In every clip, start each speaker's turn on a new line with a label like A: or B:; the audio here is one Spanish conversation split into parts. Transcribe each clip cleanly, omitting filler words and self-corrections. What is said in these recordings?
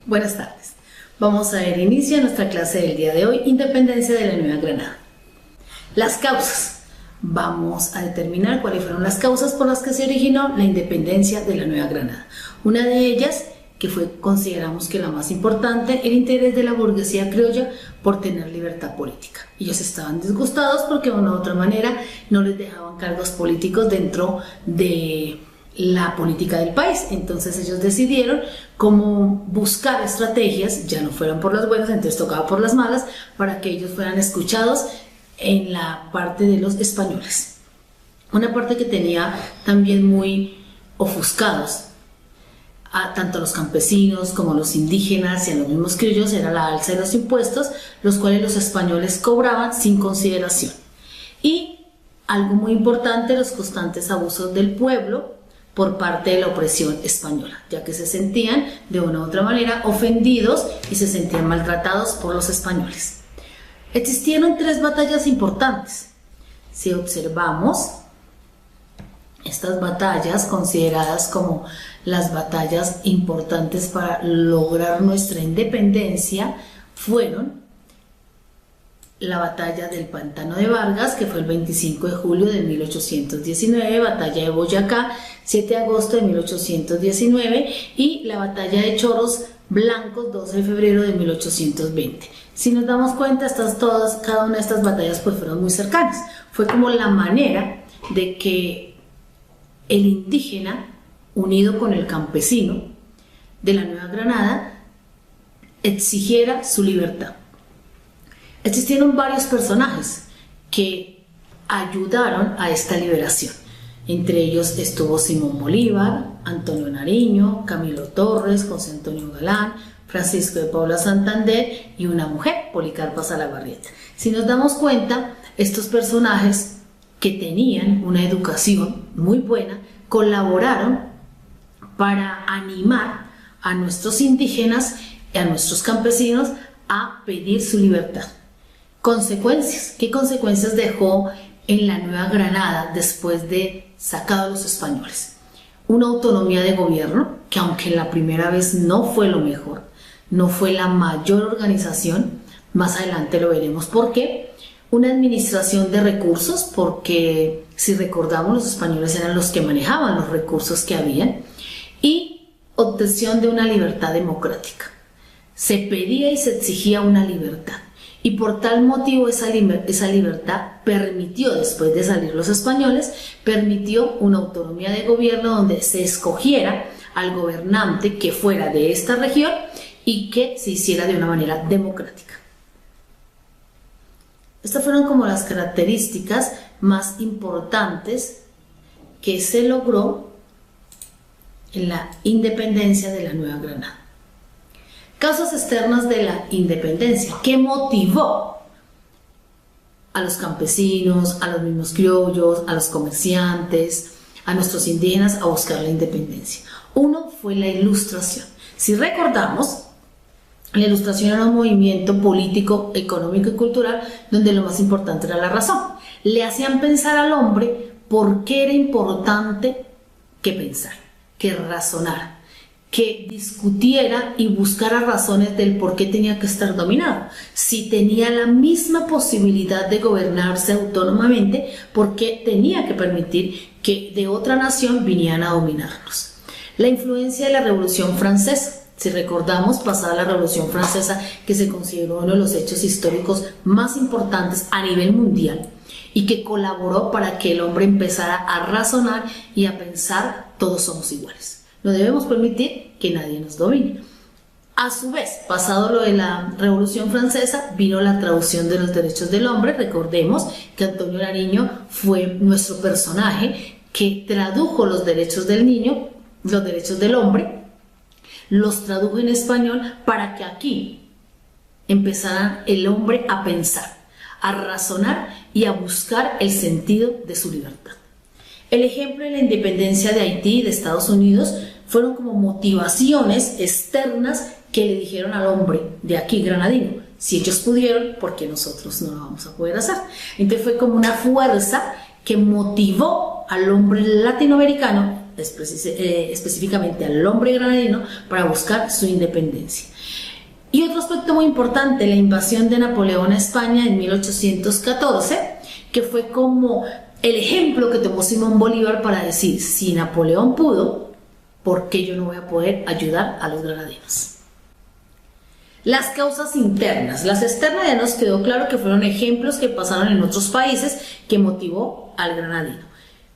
A: Buenas tardes. Vamos a dar inicio a nuestra clase del día de hoy, Independencia de la Nueva Granada. Las causas. Vamos a determinar cuáles fueron las causas por las que se originó la independencia de la Nueva Granada. Una de ellas, que consideramos que la más importante, el interés de la burguesía criolla por tener libertad política. Ellos estaban disgustados porque de una u otra manera no les dejaban cargos políticos dentro de la política del país. Entonces ellos decidieron cómo buscar estrategias, ya no fueran por las buenas, entonces tocaba por las malas, para que ellos fueran escuchados en la parte de los españoles. Una parte que tenía también muy ofuscados a tanto los campesinos como los indígenas y a los mismos criollos era la alza de los impuestos, los cuales los españoles cobraban sin consideración. Y algo muy importante, los constantes abusos del pueblo por parte de la opresión española, ya que se sentían de una u otra manera ofendidos y se sentían maltratados por los españoles. Existieron tres batallas importantes. Si observamos, estas batallas, consideradas como las batallas importantes para lograr nuestra independencia, fueron la batalla del Pantano de Vargas, que fue el 25 de julio de 1819, batalla de Boyacá, 7 de agosto de 1819, y la batalla de Chorros Blancos, 12 de febrero de 1820. Si nos damos cuenta, cada una de estas batallas pues fueron muy cercanas. Fue como la manera de que el indígena, unido con el campesino de la Nueva Granada, exigiera su libertad. Existieron varios personajes que ayudaron a esta liberación. Entre ellos estuvo Simón Bolívar, Antonio Nariño, Camilo Torres, José Antonio Galán, Francisco de Paula Santander y una mujer, Policarpa Salabarrieta. Si nos damos cuenta, estos personajes que tenían una educación muy buena colaboraron para animar a nuestros indígenas y a nuestros campesinos a pedir su libertad. Consecuencias. ¿Qué consecuencias dejó en la Nueva Granada después de sacado a los españoles? Una autonomía de gobierno, que aunque la primera vez no fue lo mejor, no fue la mayor organización, más adelante lo veremos por qué. Una administración de recursos, porque si recordamos, los españoles eran los que manejaban los recursos que habían, y obtención de una libertad democrática. Se pedía y se exigía una libertad. Y por tal motivo esa libertad permitió, después de salir los españoles, permitió una autonomía de gobierno donde se escogiera al gobernante que fuera de esta región y que se hiciera de una manera democrática. Estas fueron como las características más importantes que se logró en la independencia de la Nueva Granada. Causas externas de la independencia. ¿Qué motivó a los campesinos, a los mismos criollos, a los comerciantes, a nuestros indígenas a buscar la independencia? Uno fue la Ilustración. Si recordamos, la Ilustración era un movimiento político, económico y cultural donde lo más importante era la razón. Le hacían pensar al hombre por qué era importante que pensara, que razonara, que discutiera y buscara razones del por qué tenía que estar dominado. Si tenía la misma posibilidad de gobernarse autónomamente, ¿por qué tenía que permitir que de otra nación vinieran a dominarnos? La influencia de la Revolución Francesa. Si recordamos, pasada la Revolución Francesa, que se consideró uno de los hechos históricos más importantes a nivel mundial y que colaboró para que el hombre empezara a razonar y a pensar, todos somos iguales. No debemos permitir que nadie nos domine. A su vez, pasado lo de la Revolución Francesa, vino la traducción de los derechos del hombre. Recordemos que Antonio Nariño fue nuestro personaje que tradujo los derechos del niño, los derechos del hombre, los tradujo en español para que aquí empezara el hombre a pensar, a razonar y a buscar el sentido de su libertad. El ejemplo de la independencia de Haití y de Estados Unidos fueron como motivaciones externas que le dijeron al hombre de aquí granadino: si ellos pudieron, ¿por qué nosotros no lo vamos a poder hacer? Entonces fue como una fuerza que motivó al hombre latinoamericano específicamente al hombre granadino para buscar su independencia. Y otro aspecto muy importante, la invasión de Napoleón a España en 1814, que fue como el ejemplo que tomó Simón Bolívar para decir, si Napoleón pudo, ¿por qué yo no voy a poder ayudar a los granadinos? Las causas internas. Las externas ya nos quedó claro que fueron ejemplos que pasaron en otros países que motivó al granadino.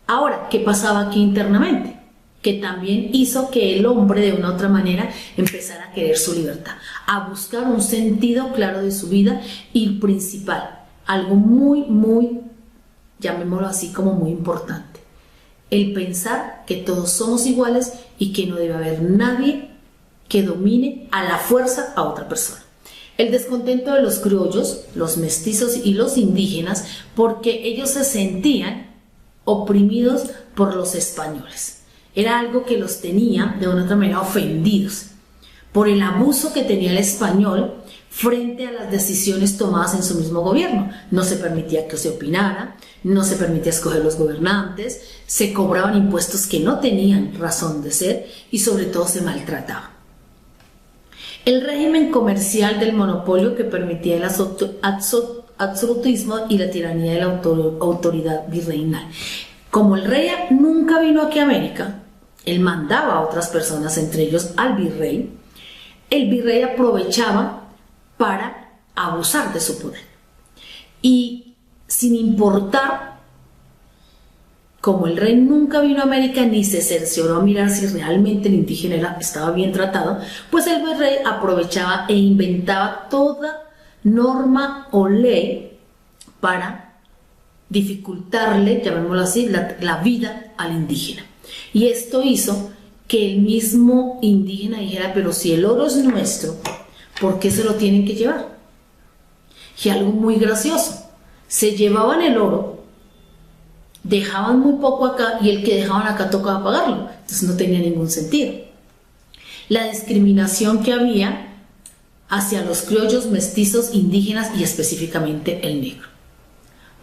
A: Ahora, ¿qué pasaba aquí internamente? Que también hizo que el hombre de una u otra manera empezara a querer su libertad, a buscar un sentido claro de su vida y principal, algo muy, llamémoslo así, como muy importante, el pensar que todos somos iguales y que no debe haber nadie que domine a la fuerza a otra persona. El descontento de los criollos, los mestizos y los indígenas, porque ellos se sentían oprimidos por los españoles. Era algo que los tenía de una u otra manera ofendidos por el abuso que tenía el español frente a las decisiones tomadas en su mismo gobierno. No se permitía que se opinara, no se permitía escoger los gobernantes, se cobraban impuestos que no tenían razón de ser y sobre todo se maltrataba. El régimen comercial del monopolio que permitía el absolutismo y la tiranía de la autoridad virreinal. Como el rey nunca vino aquí a América, él mandaba a otras personas, entre ellos al virrey. El virrey aprovechaba para abusar de su poder. Y sin importar, como el rey nunca vino a América ni se cercioró a mirar si realmente el indígena estaba bien tratado, pues el virrey aprovechaba e inventaba toda norma o ley para dificultarle, llamémoslo así, la vida al indígena. Y esto hizo que el mismo indígena dijera, pero si el oro es nuestro, ¿por qué se lo tienen que llevar? Y algo muy gracioso, se llevaban el oro, dejaban muy poco acá y el que dejaban acá tocaba pagarlo, entonces no tenía ningún sentido. La discriminación que había hacia los criollos, mestizos, indígenas y específicamente el negro.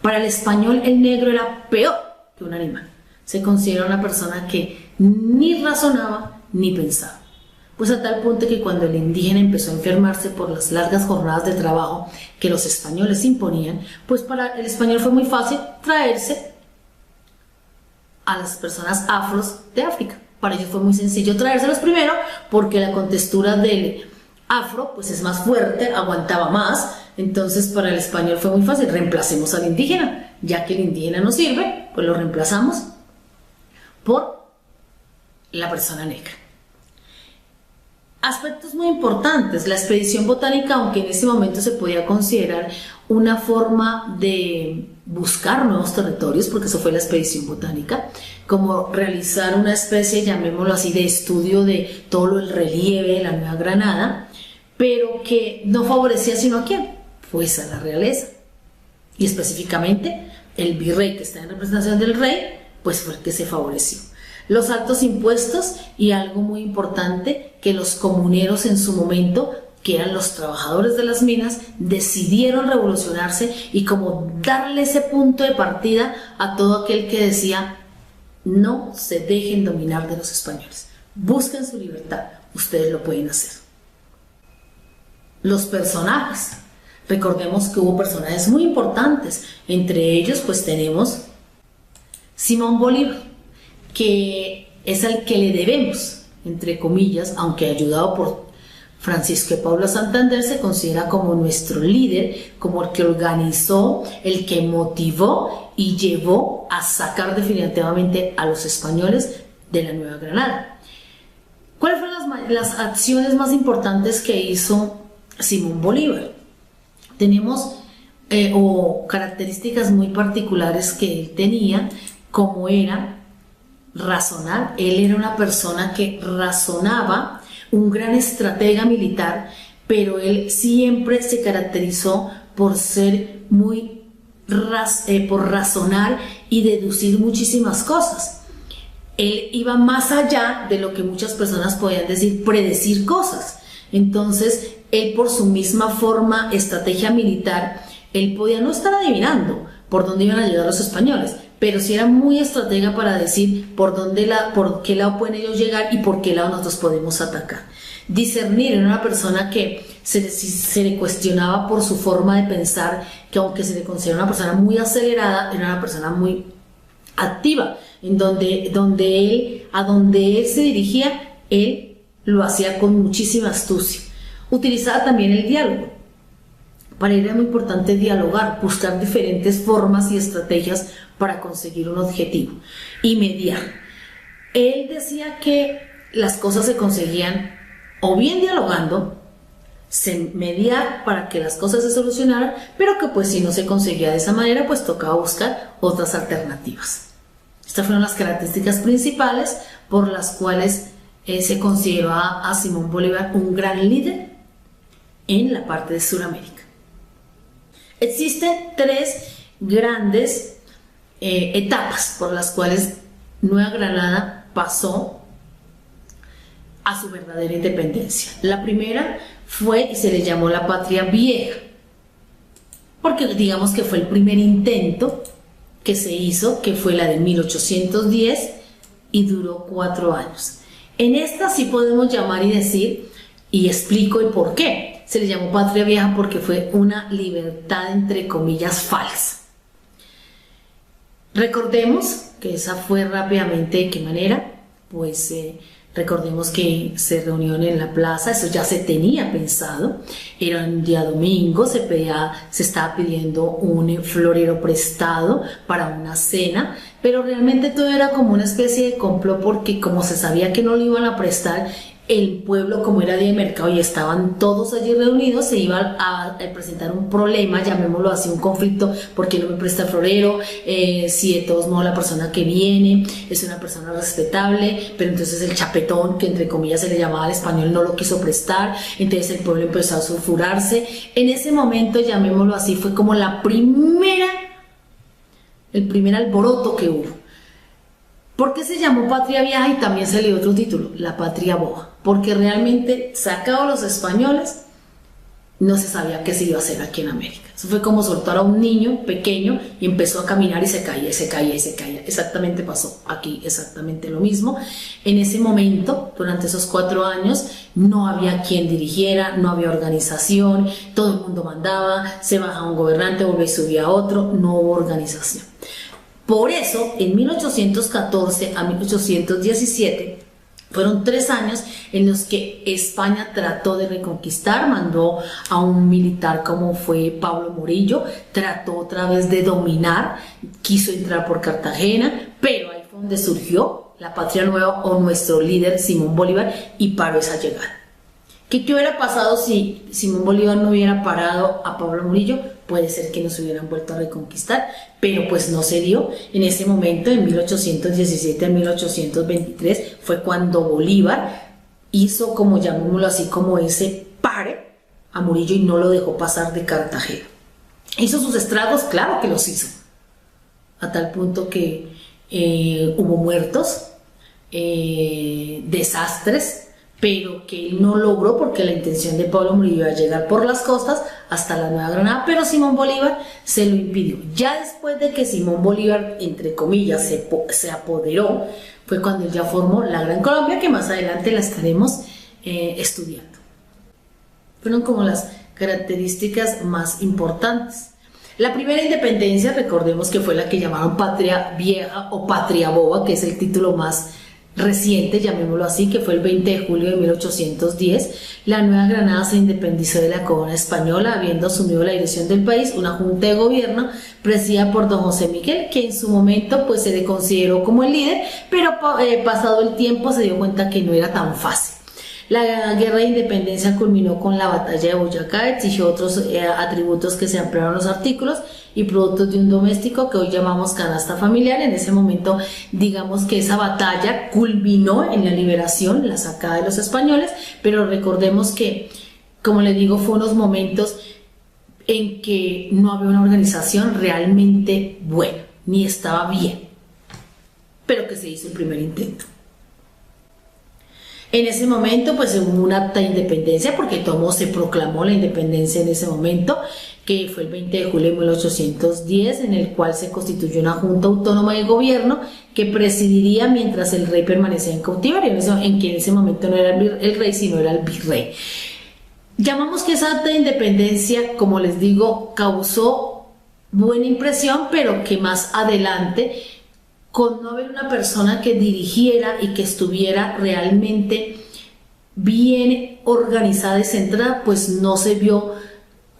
A: Para el español el negro era peor que un animal, se considera una persona que ni razonaba ni pensaba. Pues a tal punto que cuando el indígena empezó a enfermarse por las largas jornadas de trabajo que los españoles imponían, pues para el español fue muy fácil traerse a las personas afros de África. Para ellos fue muy sencillo traérselos primero porque la contextura del afro pues es más fuerte, aguantaba más. Entonces para el español fue muy fácil, reemplacemos al indígena, ya que el indígena no sirve, pues lo reemplazamos por la persona negra. Aspectos muy importantes, la expedición botánica, aunque en ese momento se podía considerar una forma de buscar nuevos territorios, porque eso fue la expedición botánica, como realizar una especie, llamémoslo así, de estudio de todo el relieve de la Nueva Granada, pero que no favorecía sino a quién, pues a la realeza, y específicamente el virrey, que está en representación del rey, pues fue el que se favoreció. Los altos impuestos y algo muy importante, que los comuneros en su momento, que eran los trabajadores de las minas, decidieron revolucionarse y como darle ese punto de partida a todo aquel que decía no se dejen dominar de los españoles, busquen su libertad, ustedes lo pueden hacer. Los personajes, recordemos que hubo personajes muy importantes, entre ellos pues tenemos Simón Bolívar, que es al que le debemos, entre comillas, aunque ayudado por Francisco de Paula Santander, se considera como nuestro líder, como el que organizó, el que motivó y llevó a sacar definitivamente a los españoles de la Nueva Granada. ¿Cuáles fueron las acciones más importantes que hizo Simón Bolívar? Tenemos características muy particulares que él tenía, como era razonar. Él era una persona que razonaba, un gran estratega militar, pero él siempre se caracterizó por ser muy por razonar y deducir muchísimas cosas. Él iba más allá de lo que muchas personas podían decir, predecir cosas. Entonces él, por su misma forma, estrategia militar, él podía no estar adivinando por dónde iban a llegar los españoles, pero sí era muy estratega para decir por qué lado pueden ellos llegar y por qué lado nosotros podemos atacar. Discernir, era una persona que se le cuestionaba por su forma de pensar, que aunque se le considera una persona muy acelerada, era una persona muy activa, en donde él se dirigía, él lo hacía con muchísima astucia. Utilizaba también el diálogo. Para él era muy importante dialogar, buscar diferentes formas y estrategias para conseguir un objetivo y mediar. Él decía que las cosas se conseguían o bien dialogando, mediar para que las cosas se solucionaran, pero que pues si no se conseguía de esa manera, pues tocaba buscar otras alternativas. Estas fueron las características principales por las cuales se consideró a Simón Bolívar un gran líder en la parte de Sudamérica. Existen tres grandes etapas por las cuales Nueva Granada pasó a su verdadera independencia. La primera fue y se le llamó la Patria Vieja, porque digamos que fue el primer intento que se hizo, que fue la de 1810 y duró 4 años. En esta sí podemos llamar y decir, y explico el por qué. Se le llamó Patria Vieja porque fue una libertad entre comillas falsa. Recordemos que esa fue rápidamente, ¿de qué manera? Pues recordemos que se reunieron en la plaza, eso ya se tenía pensado, era un día domingo, se estaba pidiendo un florero prestado para una cena, pero realmente todo era como una especie de complot porque como se sabía que no lo iban a prestar, el pueblo, como era día de mercado y estaban todos allí reunidos, se iba a presentar un problema, llamémoslo así, un conflicto, porque no me presta el florero, si de todos modos la persona que viene es una persona respetable, pero entonces el chapetón, que entre comillas se le llamaba al español, no lo quiso prestar, entonces el pueblo empezó a sulfurarse. En ese momento, llamémoslo así, fue como el primer alboroto que hubo. ¿Por qué se llamó Patria Vieja y también se le dio otro título, la Patria Boba? Porque realmente, sacados los españoles, no se sabía qué se iba a hacer aquí en América. Eso fue como soltar a un niño pequeño y empezó a caminar y se caía, y se caía, y se caía. Exactamente pasó aquí, exactamente lo mismo. En ese momento, durante esos 4 años, no había quien dirigiera, no había organización, todo el mundo mandaba, se bajaba un gobernante, volvía y subía otro, no hubo organización. Por eso, en 1814 a 1817, fueron 3 años en los que España trató de reconquistar, mandó a un militar como fue Pablo Morillo, trató otra vez de dominar, quiso entrar por Cartagena, pero ahí fue donde surgió la Patria Nueva o nuestro líder Simón Bolívar y paró esa llegada. ¿Qué hubiera pasado si Simón Bolívar no hubiera parado a Pablo Morillo? Puede ser que nos hubieran vuelto a reconquistar, pero pues no se dio. En ese momento, en 1817 a 1823, fue cuando Bolívar hizo, como llamémoslo así, como ese pare a Morillo y no lo dejó pasar de Cartagena. ¿Hizo sus estragos? Claro que los hizo. A tal punto que hubo muertos, desastres, pero que él no logró porque la intención de Pablo Morillo era llegar por las costas hasta la Nueva Granada, pero Simón Bolívar se lo impidió. Ya después de que Simón Bolívar, entre comillas, se apoderó, fue cuando él ya formó la Gran Colombia, que más adelante la estaremos estudiando. Fueron como las características más importantes. La primera independencia, recordemos que fue la que llamaron Patria Vieja o Patria Boba, que es el título más reciente, llamémoslo así, que fue el 20 de julio de 1810. La Nueva Granada se independizó de la corona española, habiendo asumido la dirección del país una junta de gobierno presidida por don José Miguel, que en su momento pues se le consideró como el líder, pero pasado el tiempo se dio cuenta que no era tan fácil. La guerra de independencia culminó con la batalla de Boyacá, exigió otros atributos que se ampliaron los artículos y productos de un doméstico que hoy llamamos canasta familiar. En ese momento, digamos que esa batalla culminó en la liberación, la sacada de los españoles, pero recordemos que, como les digo, fue unos momentos en que no había una organización realmente buena, ni estaba bien, pero que se hizo el primer intento. En ese momento pues hubo un acta de independencia porque todo se proclamó la independencia en ese momento, que fue el 20 de julio de 1810, en el cual se constituyó una junta autónoma de gobierno que presidiría mientras el rey permanecía en cautiverio, en que en ese momento no era el rey, sino era el virrey. Llamamos que esa acta de independencia, como les digo, causó buena impresión, pero que más adelante, con no haber una persona que dirigiera y que estuviera realmente bien organizada y centrada, pues no se vio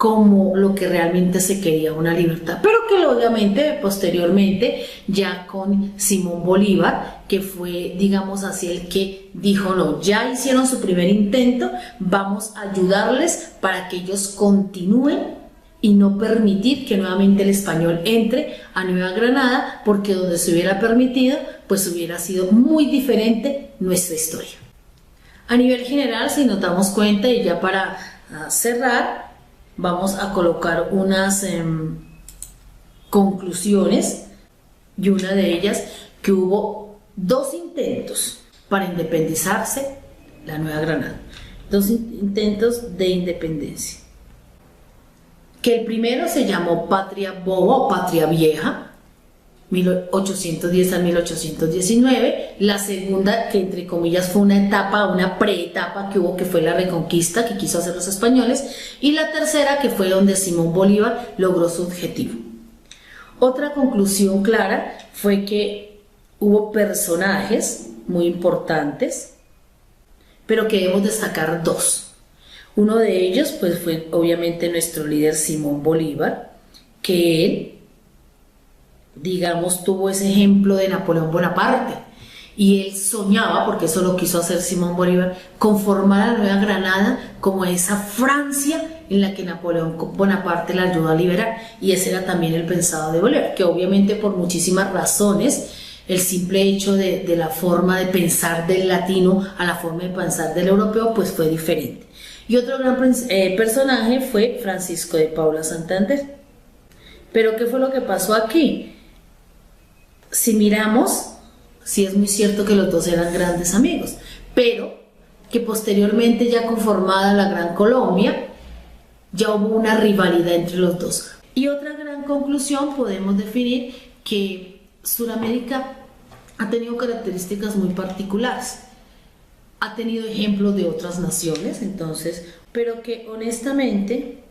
A: como lo que realmente se quería, una libertad, pero que obviamente posteriormente ya con Simón Bolívar, que fue, digamos así, el que dijo: no, ya hicieron su primer intento, vamos a ayudarles para que ellos continúen y no permitir que nuevamente el español entre a Nueva Granada, porque donde se hubiera permitido, pues hubiera sido muy diferente nuestra historia. A nivel general, si nos damos cuenta, y ya para cerrar, vamos a colocar unas conclusiones, y una de ellas, que hubo 2 intentos para independizarse la Nueva Granada, 2 intentos de independencia, que el primero se llamó Patria Boba o Patria Vieja, 1810 a 1819, la segunda, que entre comillas fue una etapa, una preetapa que hubo, que fue la reconquista que quiso hacer los españoles, y la tercera, que fue donde Simón Bolívar logró su objetivo. Otra conclusión clara fue que hubo personajes muy importantes, pero que debemos destacar 2. Uno de ellos pues fue obviamente nuestro líder Simón Bolívar, que él, digamos, tuvo ese ejemplo de Napoleón Bonaparte, y él soñaba, porque eso lo quiso hacer Simón Bolívar, conformar a la Nueva Granada como esa Francia en la que Napoleón Bonaparte la ayudó a liberar, y ese era también el pensado de Bolívar, que obviamente por muchísimas razones, el simple hecho de la forma de pensar del latino a la forma de pensar del europeo pues fue diferente. Y otro gran personaje fue Francisco de Paula Santander. Pero ¿qué fue lo que pasó aquí? Si miramos, sí es muy cierto que los dos eran grandes amigos, pero que posteriormente, ya conformada la Gran Colombia, ya hubo una rivalidad entre los dos. Y otra gran conclusión, podemos definir que Sudamérica ha tenido características muy particulares, ha tenido ejemplos de otras naciones, entonces, pero que honestamente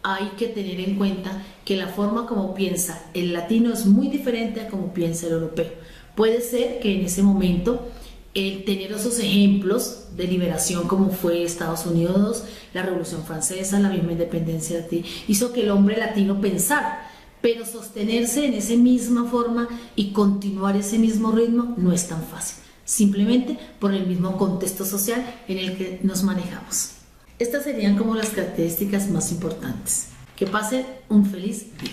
A: hay que tener en cuenta que la forma como piensa el latino es muy diferente a como piensa el europeo. Puede ser que en ese momento el tener esos ejemplos de liberación como fue Estados Unidos, la Revolución Francesa, la misma independencia de hizo que el hombre latino pensara, pero sostenerse en esa misma forma y continuar ese mismo ritmo no es tan fácil, simplemente por el mismo contexto social en el que nos manejamos. Estas serían como las características más importantes. Que pasen un feliz día.